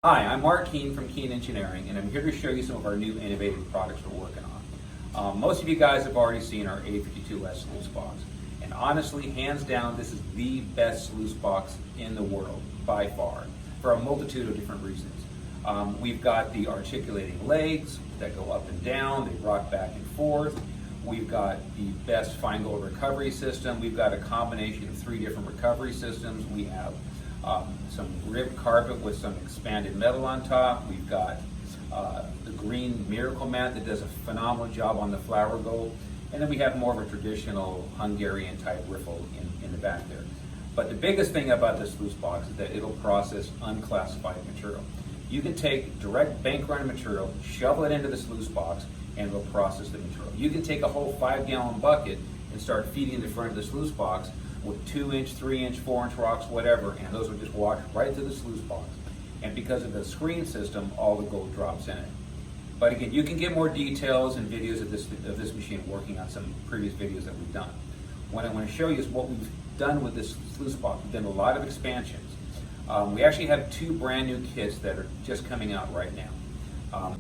Hi, I'm Mark Keene from Keene Engineering, and I'm here to show you some of our new innovative products we're working on. Most of you guys have already seen our A52S sluice box, and honestly, hands down, this is the best sluice box in the world, by far, for a multitude of different reasons. We've got the articulating legs that go up and down, they rock back and forth. We've got the best fine gold recovery system. We've got a combination of 3 different recovery systems. We have some ribbed carpet with some expanded metal on top. We've got the green miracle mat that does a phenomenal job on the flower gold. And then we have more of a traditional Hungarian type riffle in the back there. But the biggest thing about this sluice box is that it'll process unclassified material. You can take direct bank run material, shovel it into the sluice box, and it'll process the material. You can take a whole 5-gallon bucket and start feeding the front of the sluice box with 2-inch, 3-inch, 4-inch rocks, whatever, and those will just wash right to the sluice box. And because of the screen system, all the gold drops in it. But again, you can get more details and videos of this machine working on some previous videos that we've done. What I want to show you is what we've done with this sluice box. We've done a lot of expansions. We actually have 2 brand new kits that are just coming out right now.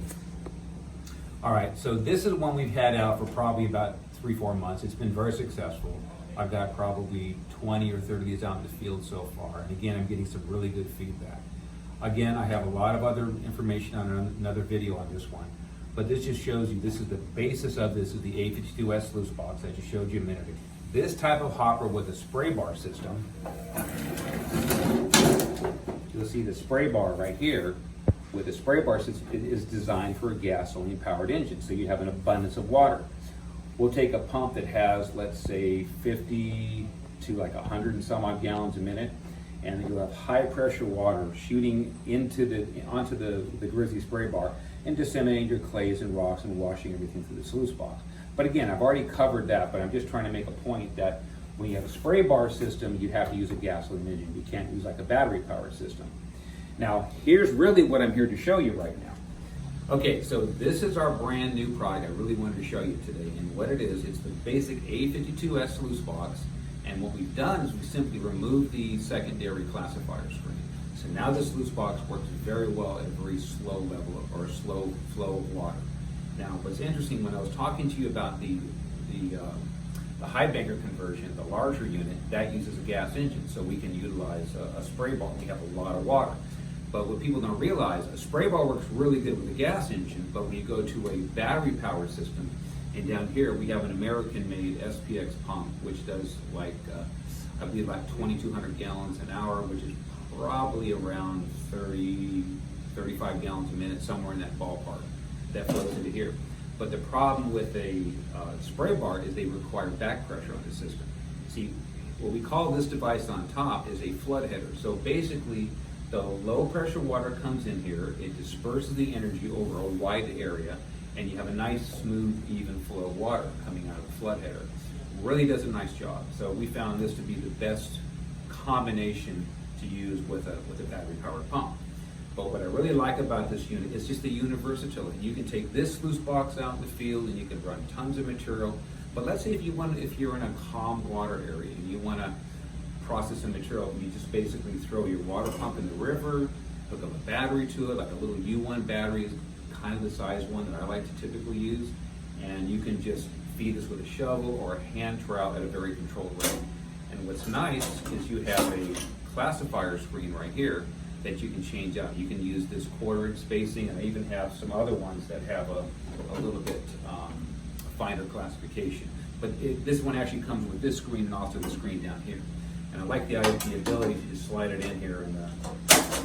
All right, so this is one we've had out for probably about 3-4 months. It's been very successful. I've got probably 20 or 30 of these out in the field so far. And again, I'm getting some really good feedback. Again, I have a lot of other information on another video on this one. But this just shows you, this is the basis of this is the A52S sluice box I just showed you a minute ago. This type of hopper with a spray bar system, you'll see the spray bar right here with a spray bar system. It is designed for a gasoline powered engine, so you have an abundance of water. We'll take a pump that has, let's say, 50 to like 100 and some odd gallons a minute, and you'll have high pressure water shooting onto the Grizzly spray bar and disseminating your clays and rocks and washing everything through the sluice box. But again, I've already covered that, but I'm just trying to make a point that when you have a spray bar system, you have to use a gasoline engine. You can't use like a battery powered system. Now, here's really what I'm here to show you right now. Okay, so this is our brand new product I really wanted to show you today. And what it is, it's the basic A52S sluice box. And what we've done is we simply removed the secondary classifier screen. So now this sluice box works very well at a very slow level or slow flow of water. Now, what's interesting, when I was talking to you about the Highbanker conversion, the larger unit, that uses a gas engine, so we can utilize a spray bar. We have a lot of water. But what people don't realize, a spray bar works really good with a gas engine, but when you go to a battery powered system, and down here we have an American-made SPX pump, which does like, I believe like 2,200 gallons an hour, which is probably around 35 gallons a minute, somewhere in that ballpark, that flows into here. But the problem with a spray bar is they require back pressure on the system. See, what we call this device on top is a flood header. So basically, the low pressure water comes in here, it disperses the energy over a wide area, and you have a nice, smooth, even flow of water coming out of the flood header. Really does a nice job. So we found this to be the best combination to use with a battery powered pump. But what I really like about this unit is just the versatility. You can take this sluice box out in the field and you can run tons of material. But let's say if you're in a calm water area and you want to process some material, you just basically throw your water pump in the river, hook up a battery to it, like a little U1 battery is kind of the size one that I like to typically use, and you can just feed this with a shovel or a hand trowel at a very controlled rate. And what's nice is you have a classifier screen right here that you can change out. You can use this 1/4-inch spacing, and I even have some other ones that have a little bit finer classification. But this one actually comes with this screen and also the screen down here. And I like the ability to just slide it in here and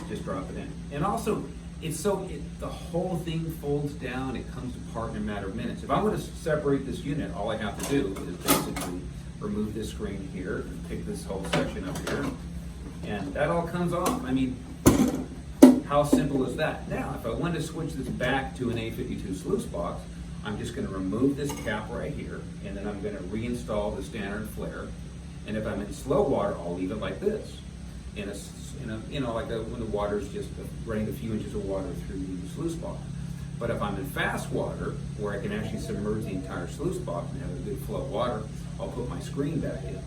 just drop it in. And also, the whole thing folds down, it comes apart in a matter of minutes. If I want to separate this unit, all I have to do is basically remove this screen here and pick this whole section up here, and that all comes off. I mean, how simple is that? Now, if I want to switch this back to an A52 sluice box, I'm just going to remove this cap right here, and then I'm going to reinstall the standard flare. And if I'm in slow water, I'll leave it like this. When the water's just running a few inches of water through the sluice box. But if I'm in fast water, where I can actually submerge the entire sluice box and have a good flow of water, I'll put my screen back in.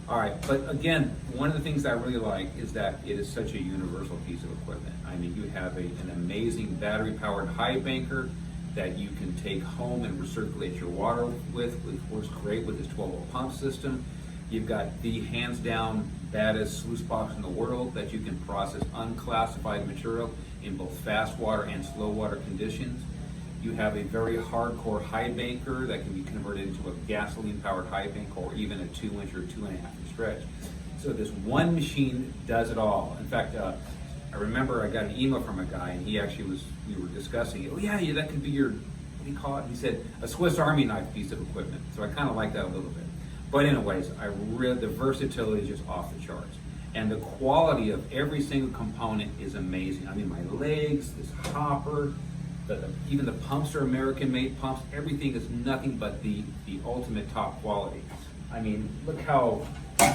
All right, but again, one of the things I really like is that it is such a universal piece of equipment. I I mean, you have an amazing battery-powered Highbanker that you can take home and recirculate your water with. It works great with this 12-volt pump system. You've got the hands-down baddest sluice box in the world that you can process unclassified material in both fast water and slow water conditions. You have a very hardcore Highbanker that can be converted into a gasoline-powered Highbanker or even a 2-inch or 2.5-inch dredge. So this one machine does it all. In fact, I remember I got an email from a guy, and he actually we were discussing, oh yeah, that could be your, what do you call it? He said, a Swiss Army knife piece of equipment. So I kind of like that a little bit. But anyways, the versatility is just off the charts. And the quality of every single component is amazing. I mean, my legs, this hopper, even the pumps are American-made pumps. Everything is nothing but the ultimate top quality. I mean, look how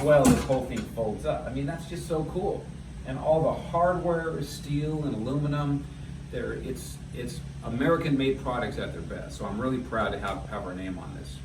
well this whole thing folds up. I mean, that's just so cool. And all the hardware is steel and aluminum. It's American-made products at their best. So I'm really proud to have our name on this.